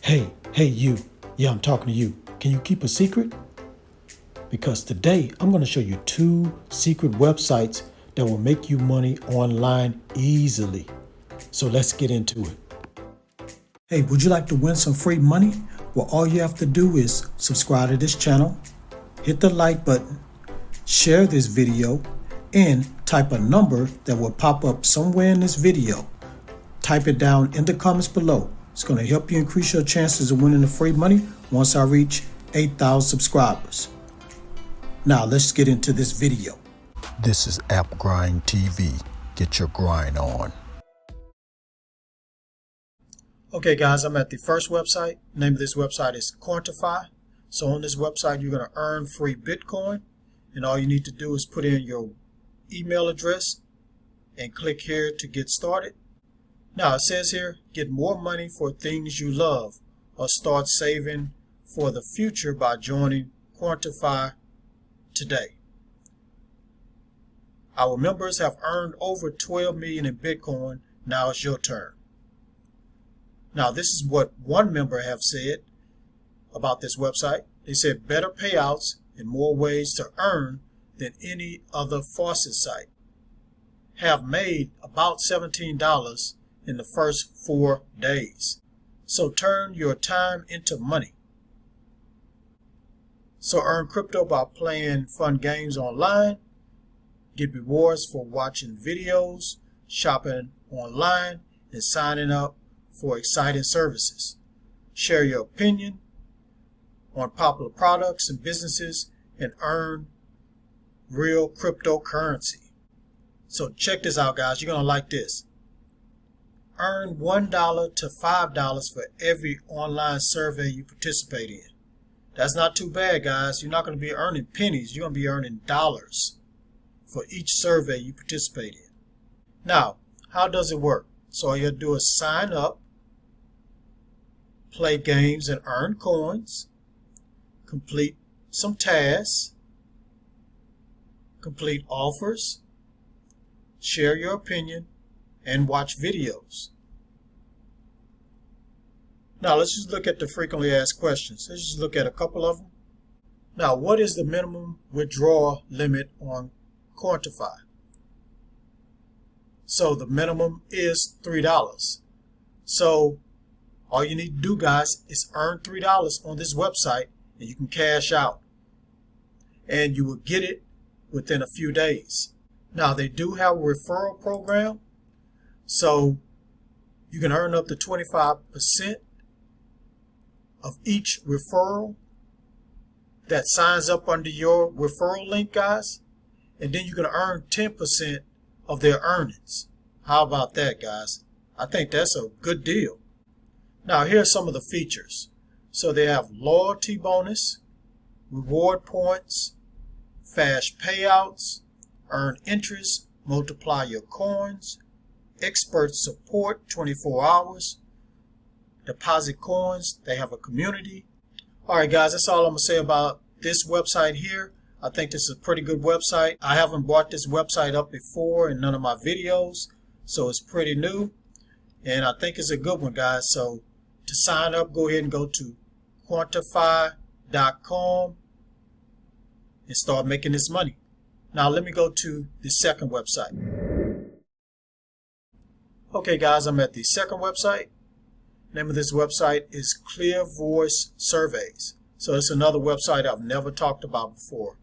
Hey, you. Yeah, I'm talking to you. Can you keep a secret? Because today I'm going to show you 2 secret websites that will make you money online easily. So let's get into it. Hey, would you like to win some free money? Well, all you have to do is subscribe to this channel, hit the like button, share this video, and type a number that will pop up somewhere in this video. Type it down in the comments below. It's going to help you increase your chances of winning the free money once I reach 8,000 subscribers. Now let's get into this video. This is AppGrind TV. Get your grind on. Okay guys, I'm at the first website. The name of this website is Quantify. So on this website you're going to earn free Bitcoin, and all you need to do is put in your email address and click here to get started. Now it says here, get more money for things you love or start saving for the future by joining Quantify today. Our members have earned over 12 million in Bitcoin. Now it's your turn. Now this is what one member have said about this website. They said better payouts and more ways to earn than any other faucet site. Have made about $17 in the first 4 days. So turn your time into money. So earn crypto by playing fun games online. Get rewards for watching videos, shopping online, and signing up for exciting services. Share your opinion on popular products and businesses and earn real cryptocurrency. So check this out guys, you're going to like this. Earn $1 to $5 for every online survey you participate in. That's not too bad guys. You're not going to be earning pennies, you're going to be earning dollars for each survey you participate in. Now, how does it work? So all you have to do is sign up, play games and earn coins, complete some tasks, complete offers, share your opinion, and watch videos. Now let's just look at the frequently asked questions. Let's just look at a couple of them. Now, what is the minimum withdrawal limit on Quantify? So the minimum is $3. So all you need to do guys is earn $3 on this website and you can cash out. And you will get it within a few days. Now they do have a referral program. So you can earn up to 25% of each referral that signs up under your referral link, guys. And then you can earn 10% of their earnings. How about that, guys? I think that's a good deal. Now, here's some of the features. So they have loyalty bonus, reward points, fast payouts, earn interest, multiply your coins, expert support 24 hours, deposit coins. They have a community. Alright guys, that's all I'm going to say about this website here. I think this is a pretty good website. I haven't brought this website up before in none of my videos, so it's pretty new. And I think it's a good one guys. So to sign up, go ahead and go to quantify.com and start making this money. Now let me go to the second website. Okay guys, I'm at the second website. The name of this website is Clear Voice Surveys. So it's another website I've never talked about before.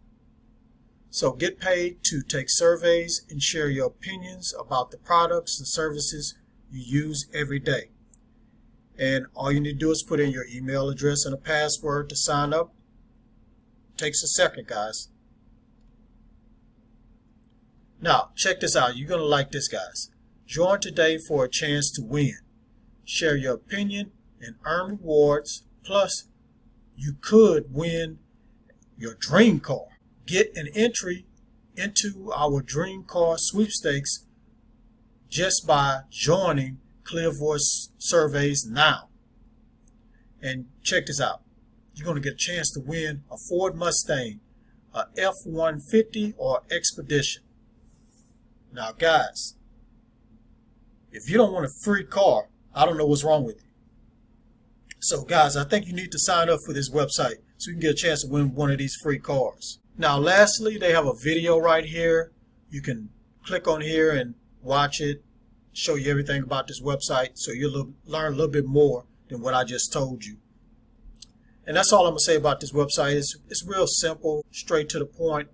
So get paid to take surveys and share your opinions about the products and services you use every day. And all you need to do is put in your email address and a password to sign up. Takes a second, guys. Now, check this out. You're going to like this, guys. Join today for a chance to win. Share your opinion and earn rewards. Plus, you could win your dream car. Get an entry into our dream car sweepstakes just by joining Clear Voice Surveys now. And check this out. You're going to get a chance to win a Ford Mustang, a F-150, or Expedition. Now, guys, if you don't want a free car, I don't know what's wrong with you. So guys, I think you need to sign up for this website so you can get a chance to win one of these free cars. Now lastly, they have a video right here. You can click on here and watch it, show you everything about this website so you'll learn a little bit more than what I just told you. And that's all I'm going to say about this website. It's real simple, straight to the point.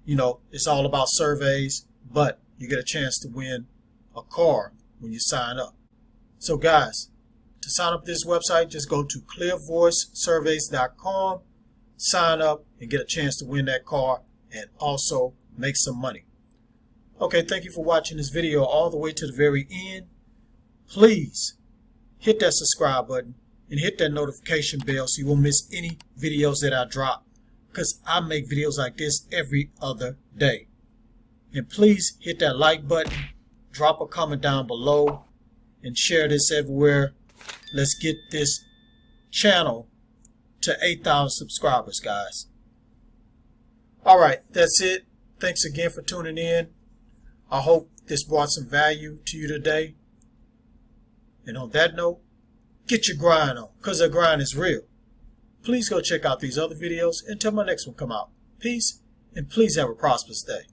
You know, it's all about surveys, but you get a chance to win a car when you sign up. So guys, to sign up this website, just go to clearvoicesurveys.com, sign up, and get a chance to win that car and also make some money. Okay, thank you for watching this video all the way to the very end. Please hit that subscribe button and hit that notification bell so you won't miss any videos that I drop, because I make videos like this every other day. And please hit that like button, drop a comment down below, and share this everywhere. Let's get this channel to 8,000 subscribers, guys. Alright, that's it. Thanks again for tuning in. I hope this brought some value to you today. And on that note, get your grind on, because the grind is real. Please go check out these other videos until my next one come out. Peace, and please have a prosperous day.